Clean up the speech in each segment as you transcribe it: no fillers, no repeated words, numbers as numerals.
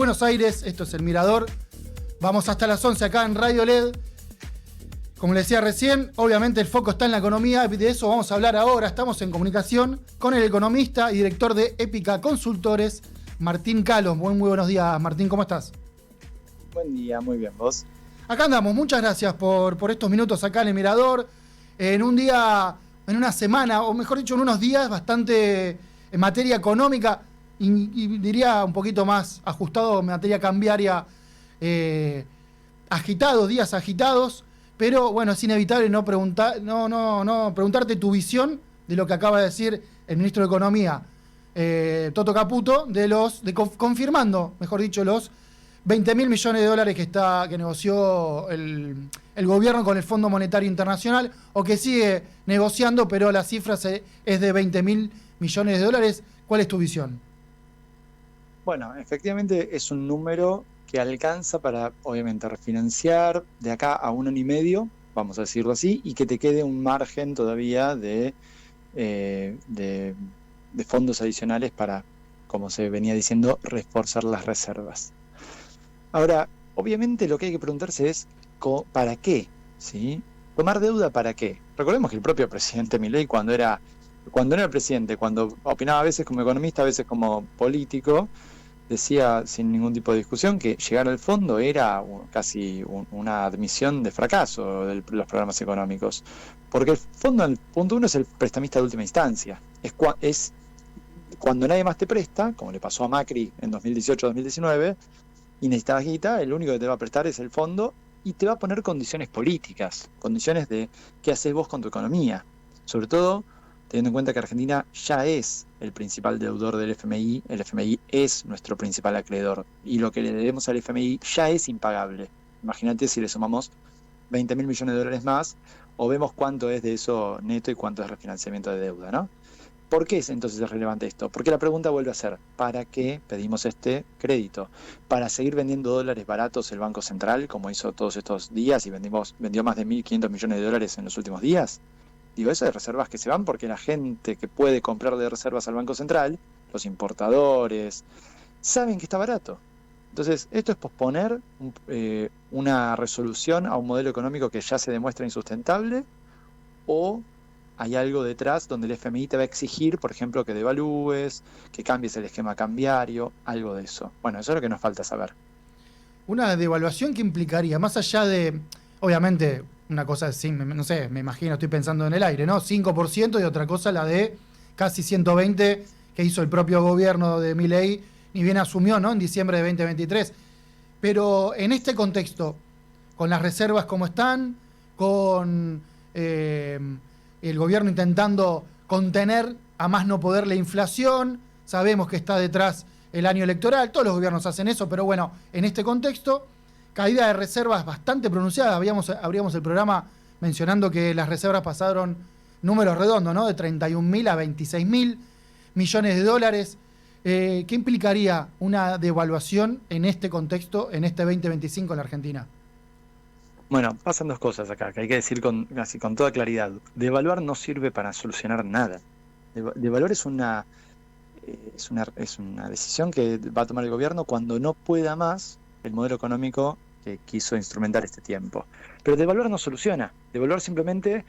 Buenos Aires, esto es El Mirador. Vamos hasta las 11 acá en Radio LED. Como les decía recién, obviamente el foco está en la economía, de eso vamos a hablar ahora. Estamos en comunicación con el economista y director de Épica Consultores, Martín Kalos. Muy buenos días, Martín, ¿cómo estás? Buen día, muy bien, ¿vos? Acá andamos, muchas gracias por estos minutos acá en El Mirador. En un día, en una semana, o mejor dicho, en unos días bastante en materia económica y diría un poquito más ajustado en materia cambiaria, días agitados. Pero bueno, es inevitable no preguntarte tu visión de lo que acaba de decir el ministro de Economía, Toto Caputo, confirmando, mejor dicho, los 20.000 millones de dólares que negoció el gobierno con el Fondo Monetario Internacional, o que sigue negociando, pero la cifra es de 20.000 millones de dólares. ¿Cuál es tu visión? Bueno, efectivamente es un número que alcanza para, obviamente, refinanciar de acá a 1 año y medio, vamos a decirlo así, y que te quede un margen todavía de fondos adicionales para, como se venía diciendo, reforzar las reservas. Ahora, obviamente lo que hay que preguntarse es ¿para qué? ¿Sí? ¿Tomar deuda para qué? Recordemos que el propio presidente Milei, cuando era presidente, cuando opinaba a veces como economista, a veces como político, decía sin ningún tipo de discusión que llegar al fondo era casi una admisión de fracaso de los programas económicos. Porque el fondo, el punto uno, es el prestamista de última instancia. Es cuando nadie más te presta, como le pasó a Macri en 2018-2019, y necesitabas guita, el único que te va a prestar es el fondo y te va a poner condiciones políticas, condiciones de qué haces vos con tu economía. Sobre todo teniendo en cuenta que Argentina ya es el principal deudor del FMI, el FMI es nuestro principal acreedor, y lo que le debemos al FMI ya es impagable. Imagínate si le sumamos 20.000 millones de dólares más, o vemos cuánto es de eso neto y cuánto es refinanciamiento de deuda, ¿no? ¿Por qué entonces es relevante esto? Porque la pregunta vuelve a ser, ¿para qué pedimos este crédito? ¿Para seguir vendiendo dólares baratos el Banco Central, como hizo todos estos días y vendió más de 1.500 millones de dólares en los últimos días? Digo, eso de reservas que se van porque la gente que puede comprar de reservas al Banco Central, los importadores, saben que está barato. Entonces, esto es posponer una resolución a un modelo económico que ya se demuestra insustentable, o hay algo detrás donde el FMI te va a exigir, por ejemplo, que devalúes, que cambies el esquema cambiario, algo de eso. Bueno, eso es lo que nos falta saber. Una devaluación que implicaría, más allá de, obviamente, una cosa es, no sé, me imagino, estoy pensando en el aire, ¿no? 5%, y otra cosa la de casi 120 que hizo el propio gobierno de Milei, ni bien asumió, ¿no? En diciembre de 2023. Pero en este contexto, con las reservas como están, con el gobierno intentando contener a más no poder la inflación, sabemos que está detrás el año electoral, todos los gobiernos hacen eso, pero bueno, en este contexto, caída de reservas bastante pronunciada. Abríamos el programa mencionando que las reservas pasaron números redondos, ¿no? De 31.000 a 26.000 millones de dólares. ¿Qué implicaría una devaluación en este contexto, en este 2025 en la Argentina? Bueno, pasan dos cosas acá, que hay que decir casi con toda claridad. Devaluar no sirve para solucionar nada. Devaluar es una decisión que va a tomar el gobierno cuando no pueda más el modelo económico que quiso instrumentar este tiempo. Pero devaluar no soluciona. Devaluar simplemente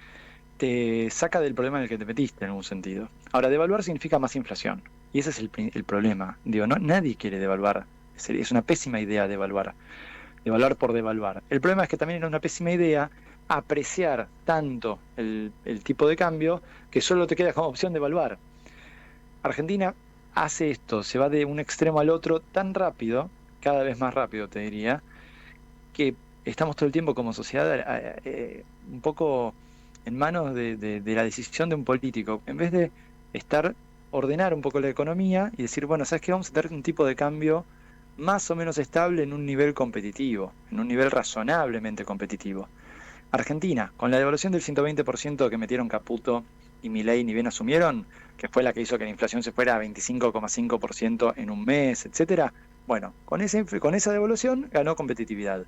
te saca del problema en el que te metiste, en algún sentido. Ahora, devaluar significa más inflación. Y ese es el problema. Digo, nadie quiere devaluar. Es una pésima idea devaluar. Devaluar por devaluar. El problema es que también era una pésima idea apreciar tanto el tipo de cambio que solo te queda como opción devaluar. Argentina hace esto, se va de un extremo al otro tan rápido, cada vez más rápido te diría, que estamos todo el tiempo como sociedad un poco en manos de la decisión de un político. En vez de ordenar un poco la economía y decir, bueno, ¿sabes qué? Vamos a tener un tipo de cambio más o menos estable en un nivel competitivo, en un nivel razonablemente competitivo. Argentina, con la devaluación del 120% que metieron Caputo y Milei ni bien asumieron, que fue la que hizo que la inflación se fuera a 25,5% en un mes, etcétera. Bueno, con esa devaluación ganó competitividad.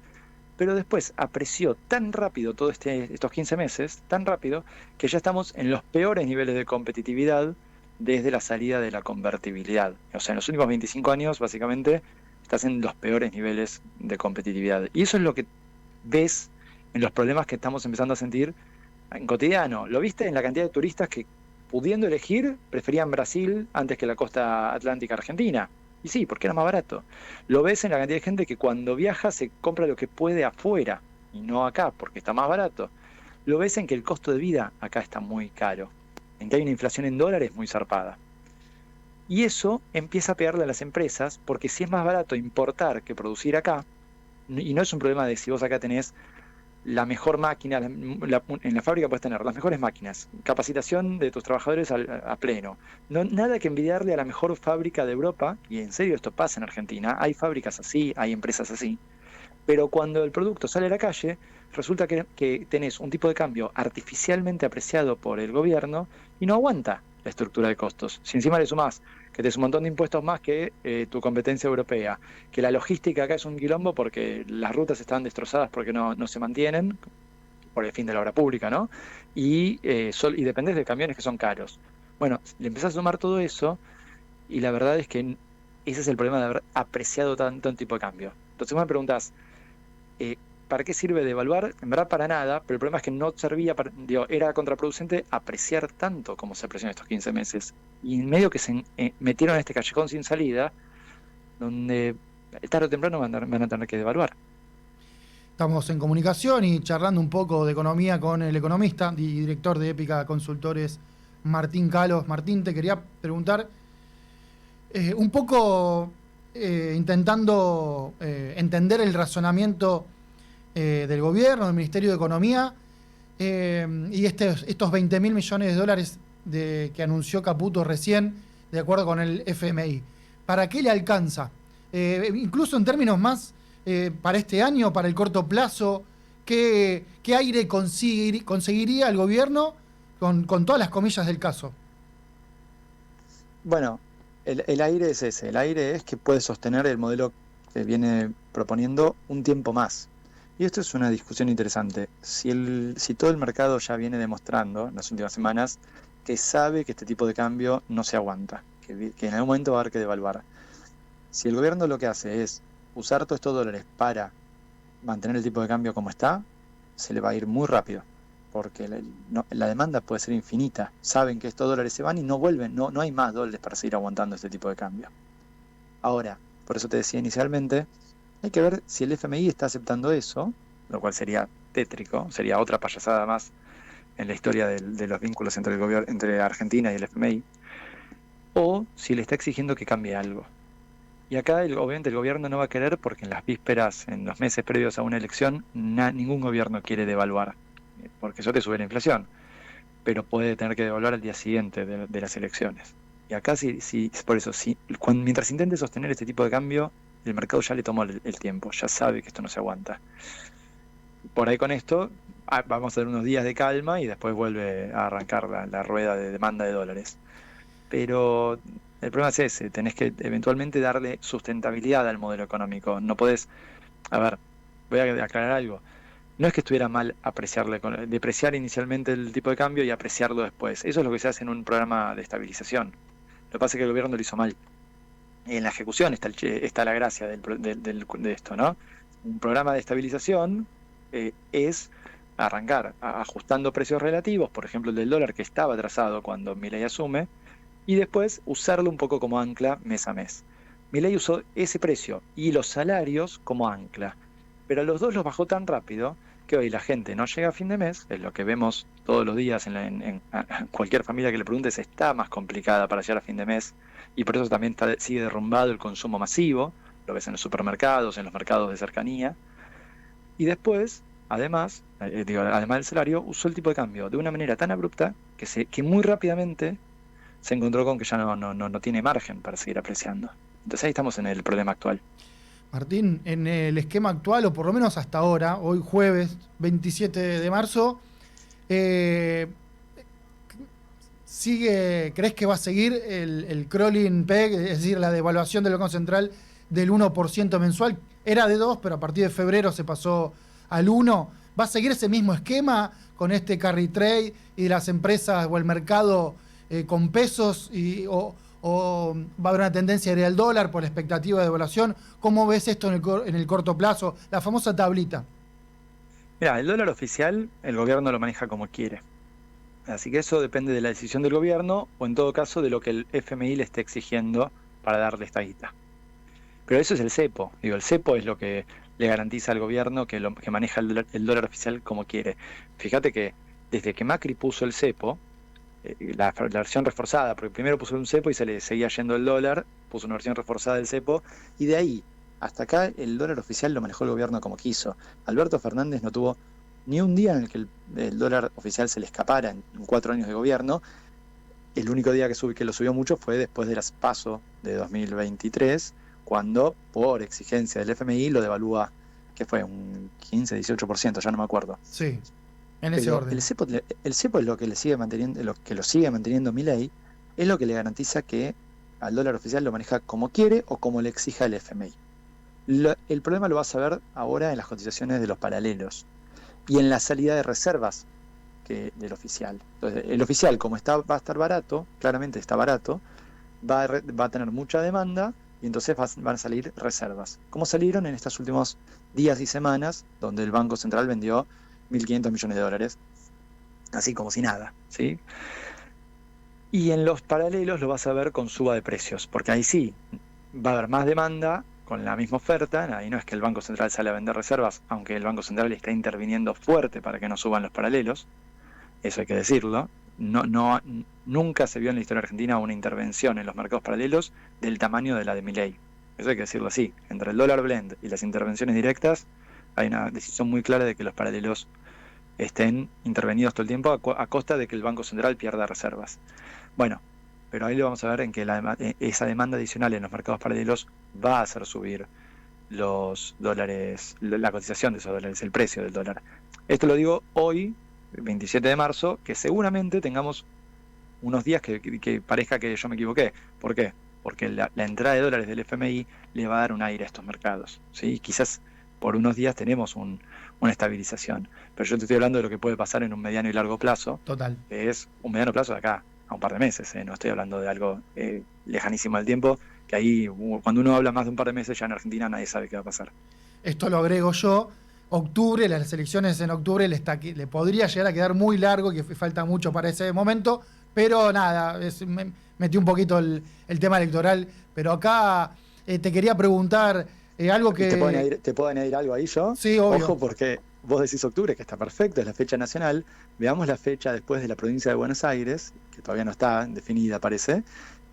Pero después apreció tan rápido todos estos 15 meses, tan rápido, que ya estamos en los peores niveles de competitividad desde la salida de la convertibilidad. O sea, en los últimos 25 años, básicamente, estás en los peores niveles de competitividad. Y eso es lo que ves en los problemas que estamos empezando a sentir en cotidiano. Lo viste en la cantidad de turistas que, pudiendo elegir, preferían Brasil antes que la costa atlántica argentina. Y sí, porque era más barato. Lo ves en la cantidad de gente que cuando viaja se compra lo que puede afuera y no acá, porque está más barato. Lo ves en que el costo de vida acá está muy caro, en que hay una inflación en dólares muy zarpada. Y eso empieza a pegarle a las empresas, porque si es más barato importar que producir acá, y no es un problema de si vos acá tenés la mejor máquina, en la fábrica puedes tener las mejores máquinas, capacitación de tus trabajadores a pleno, no, nada que envidiarle a la mejor fábrica de Europa, y en serio esto pasa en Argentina, hay fábricas así, hay empresas así, pero cuando el producto sale a la calle, resulta que tenés un tipo de cambio artificialmente apreciado por el gobierno y no aguanta la estructura de costos. Si encima le sumás que tenés un montón de impuestos más que tu competencia europea, que la logística acá es un quilombo porque las rutas están destrozadas porque no se mantienen, por el fin de la obra pública, ¿no? Y dependés de camiones que son caros. Bueno, le empezás a sumar todo eso y la verdad es que ese es el problema de haber apreciado tanto un tipo de cambio. Entonces vos me preguntás, ¿para qué sirve devaluar? En verdad para nada, pero el problema es que no servía, era contraproducente apreciar tanto como se apreció en estos 15 meses. Y en medio que se metieron en este callejón sin salida, donde tarde o temprano van a tener que devaluar. Estamos en comunicación y charlando un poco de economía con el economista y director de Épica Consultores, Martín Calos. Martín, te quería preguntar un poco intentando entender el razonamiento del gobierno, del Ministerio de Economía y estos 20.000 millones de dólares que anunció Caputo recién, de acuerdo con el FMI. ¿Para qué le alcanza? Incluso en términos más para este año, para el corto plazo, ¿qué aire conseguiría el gobierno con todas las comillas del caso? Bueno, el aire es ese. El aire es que puede sostener el modelo que viene proponiendo un tiempo más. Y esto es una discusión interesante. Si todo el mercado ya viene demostrando en las últimas semanas que sabe que este tipo de cambio no se aguanta, que en algún momento va a haber que devaluar. Si el gobierno lo que hace es usar todos estos dólares para mantener el tipo de cambio como está, se le va a ir muy rápido, porque la demanda puede ser infinita. Saben que estos dólares se van y no vuelven, no hay más dólares para seguir aguantando este tipo de cambio. Ahora, por eso te decía inicialmente, hay que ver si el FMI está aceptando eso, lo cual sería tétrico, sería otra payasada más en la historia de los vínculos entre el gobierno, entre Argentina y el FMI, o si le está exigiendo que cambie algo. Y acá obviamente el gobierno no va a querer, porque en las vísperas, en los meses previos a una elección, ningún gobierno quiere devaluar, porque eso te sube la inflación, pero puede tener que devaluar al día siguiente de las elecciones. Y acá por eso, mientras intente sostener este tipo de cambio, el mercado ya le tomó el tiempo, ya sabe que esto no se aguanta. Por ahí con esto vamos a tener unos días de calma y después vuelve a arrancar la rueda de demanda de dólares. Pero el problema es ese, tenés que eventualmente darle sustentabilidad al modelo económico. No podés, a ver, voy a aclarar algo. No es que estuviera mal depreciar inicialmente el tipo de cambio y apreciarlo después. Eso es lo que se hace en un programa de estabilización. Lo que pasa es que el gobierno lo hizo mal. En la ejecución está la gracia de esto, ¿no? Un programa de estabilización es arrancar ajustando precios relativos, por ejemplo el del dólar que estaba atrasado cuando Milei asume, y después usarlo un poco como ancla mes a mes. Milei usó ese precio y los salarios como ancla, pero los dos los bajó tan rápido que hoy la gente no llega a fin de mes, es lo que vemos todos los días en cualquier familia que le preguntes, está más complicada para llegar a fin de mes, y por eso también sigue derrumbado el consumo masivo, lo ves en los supermercados, en los mercados de cercanía, y después, además del salario, usó el tipo de cambio de una manera tan abrupta que muy rápidamente se encontró con que ya no tiene margen para seguir apreciando. Entonces ahí estamos en el problema actual. Martín, en el esquema actual, o por lo menos hasta ahora, hoy jueves 27 de marzo, ¿crees que va a seguir el crawling peg, es decir, la devaluación del Banco Central del 1% mensual? Era de 2, pero a partir de febrero se pasó al 1. ¿Va a seguir ese mismo esquema con este carry trade y las empresas o el mercado con pesos o va a haber una tendencia a ir al dólar por la expectativa de devaluación? ¿Cómo ves esto en el corto plazo? La famosa tablita. Mira, el dólar oficial, el gobierno lo maneja como quiere. Así que eso depende de la decisión del gobierno o en todo caso de lo que el FMI le esté exigiendo para darle esta guita. Pero eso es el cepo. Digo, el cepo es lo que le garantiza al gobierno que maneja el dólar oficial como quiere. Fíjate que desde que Macri puso el cepo, la versión reforzada, porque primero puso un cepo y se le seguía yendo el dólar, puso una versión reforzada del cepo, y de ahí hasta acá el dólar oficial lo manejó el gobierno como quiso. Alberto Fernández no tuvo ni un día en el que el dólar oficial se le escapara en 4 años de gobierno. El único día que lo subió mucho fue después de las PASO de 2023, cuando por exigencia del FMI lo devalúa, que fue un 15-18%, ya no me acuerdo. Sí, en ese Pero orden. el cepo es lo que le sigue manteniendo, lo que lo sigue manteniendo Milei, es lo que le garantiza que al dólar oficial lo maneja como quiere o como le exija el FMI. El problema lo vas a ver ahora en las cotizaciones de los paralelos y en la salida de reservas del oficial. Entonces, el oficial, como va a estar barato, claramente está barato, va a tener mucha demanda y entonces van a salir reservas. Como salieron en estos últimos días y semanas, donde el Banco Central vendió 1.500 millones de dólares, así como si nada, ¿sí? Y en los paralelos lo vas a ver con suba de precios, porque ahí sí va a haber más demanda con la misma oferta. Ahí no es que el Banco Central sale a vender reservas, aunque el Banco Central está interviniendo fuerte para que no suban los paralelos, eso hay que decirlo. Nunca se vio en la historia argentina una intervención en los mercados paralelos del tamaño de la de Milei. Eso hay que decirlo así. Entre el dólar blend y las intervenciones directas hay una decisión muy clara de que los paralelos estén intervenidos todo el tiempo a costa de que el Banco Central pierda reservas. Bueno, pero ahí lo vamos a ver en que esa demanda adicional en los mercados paralelos va a hacer subir los dólares, la cotización de esos dólares, el precio del dólar. Esto lo digo hoy, 27 de marzo, que seguramente tengamos unos días que parezca que yo me equivoqué. ¿Por qué? Porque la entrada de dólares del FMI le va a dar un aire a estos mercados, ¿sí? Quizás por unos días tenemos una estabilización, pero yo te estoy hablando de lo que puede pasar en un mediano y largo plazo. Total. Que es un mediano plazo de acá a un par de meses, no estoy hablando de algo lejanísimo del tiempo, que ahí cuando uno habla más de un par de meses ya en Argentina nadie sabe qué va a pasar. Esto lo agrego yo. Octubre, las elecciones en octubre le podría llegar a quedar muy largo, que falta mucho para ese momento, pero nada, metí un poquito el tema electoral, pero acá te quería preguntar algo que... ¿Te puedo añadir algo ahí yo? Sí, obvio. Ojo, porque vos decís octubre, que está perfecto, es la fecha nacional. Veamos la fecha después de la provincia de Buenos Aires, que todavía no está definida, parece,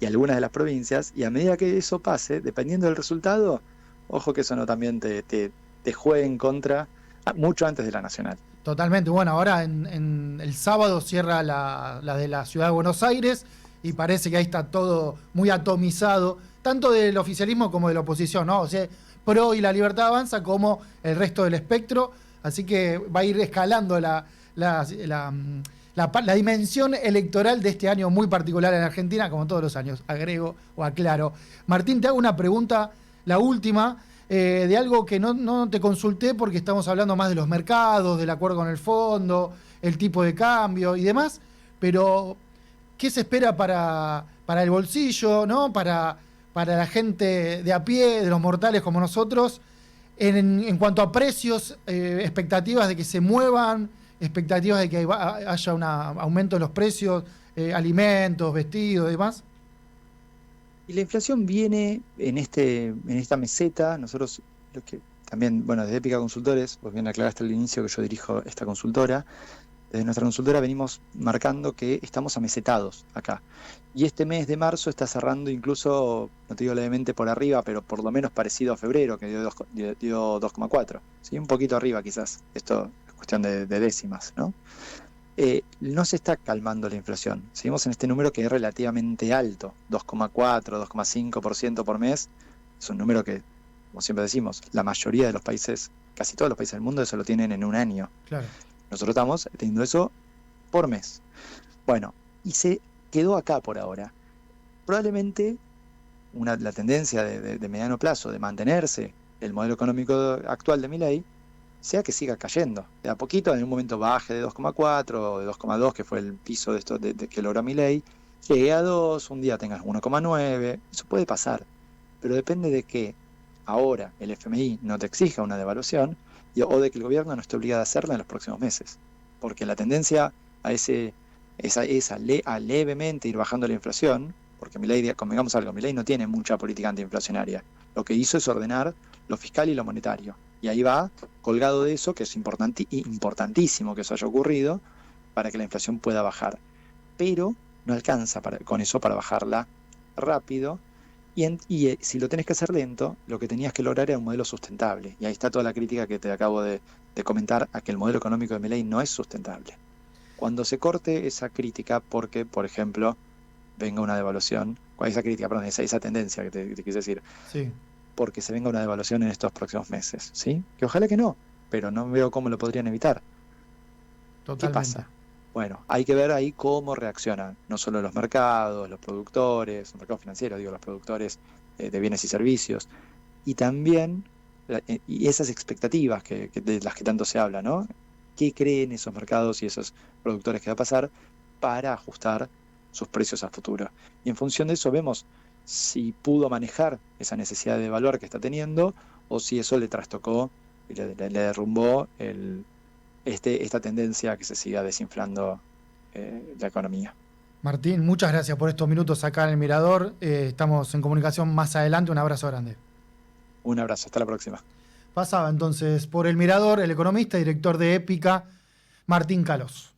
y algunas de las provincias, y a medida que eso pase, dependiendo del resultado, ojo que eso no también te juegue en contra mucho antes de la nacional. Totalmente. Bueno, ahora en el sábado cierra la de la ciudad de Buenos Aires y parece que ahí está todo muy atomizado, tanto del oficialismo como de la oposición, ¿no? O sea, PRO y La Libertad Avanza como el resto del espectro, así que va a ir escalando la dimensión electoral de este año muy particular en Argentina, como todos los años, agrego o aclaro. Martín, te hago una pregunta, la última, de algo que no te consulté porque estamos hablando más de los mercados, del acuerdo con el fondo, el tipo de cambio y demás, pero ¿qué se espera para el bolsillo, ¿no? Para la gente de a pie, de los mortales como nosotros, en cuanto a precios, expectativas de que se muevan, expectativas de que haya un aumento de los precios, alimentos, vestidos y demás? Y la inflación viene en esta meseta. Nosotros, lo que también, bueno, desde Épica Consultores, vos bien aclaraste al inicio que yo dirijo esta consultora, desde nuestra consultora venimos marcando que estamos amesetados acá. Y este mes de marzo está cerrando incluso, no te digo levemente por arriba, pero por lo menos parecido a febrero, que dio 2,4, ¿sí? Un poquito arriba quizás. Esto es cuestión de décimas, ¿no? No se está calmando la inflación. Seguimos en este número que es relativamente alto, 2,4, 2,5% por mes. Es un número que, como siempre decimos, la mayoría de los países, casi todos los países del mundo, eso lo tienen en un año. Claro. Nosotros estamos teniendo eso por mes. Bueno, y se quedó acá por ahora. Probablemente la tendencia de mediano plazo de mantenerse el modelo económico actual de Milei sea que siga cayendo. De a poquito, en un momento baje de 2,4 o de 2,2, que fue el piso de esto que logró Milei, llegue a 2, un día tengas 1,9, eso puede pasar, pero depende de que ahora el FMI no te exija una devaluación o de que el gobierno no esté obligado a hacerla en los próximos meses, porque la tendencia a a levemente ir bajando la inflación, porque Milei, convengamos algo, Milei no tiene mucha política antiinflacionaria, lo que hizo es ordenar lo fiscal y lo monetario, y ahí va colgado de eso, que es importantísimo que eso haya ocurrido, para que la inflación pueda bajar, pero no alcanza con eso para bajarla rápido. Si lo tenés que hacer lento, lo que tenías que lograr era un modelo sustentable. Y ahí está toda la crítica que te acabo de comentar a que el modelo económico de Milei no es sustentable. Cuando se corte esa crítica, porque, por ejemplo, venga una devaluación, esa crítica, perdón, esa tendencia que te quise decir, Sí, porque se venga una devaluación en estos próximos meses, ¿sí? Que ojalá que no, pero no veo cómo lo podrían evitar. ¿Qué totalmente. pasa? Bueno, hay que ver ahí cómo reaccionan, no solo los mercados, los productores, los mercados financieros, digo, los productores de bienes y servicios, y también y esas expectativas de las que tanto se habla, ¿no? ¿Qué creen esos mercados y esos productores que va a pasar para ajustar sus precios a futuro? Y en función de eso vemos si pudo manejar esa necesidad de valor que está teniendo o si eso le trastocó y le derrumbó esta tendencia a que se siga desinflando la economía. Martín, muchas gracias por estos minutos acá en el Mirador. Estamos en comunicación más adelante. Un abrazo grande. Un abrazo, hasta la próxima. Pasaba entonces por el Mirador el economista y director de Épica, Martín Calos.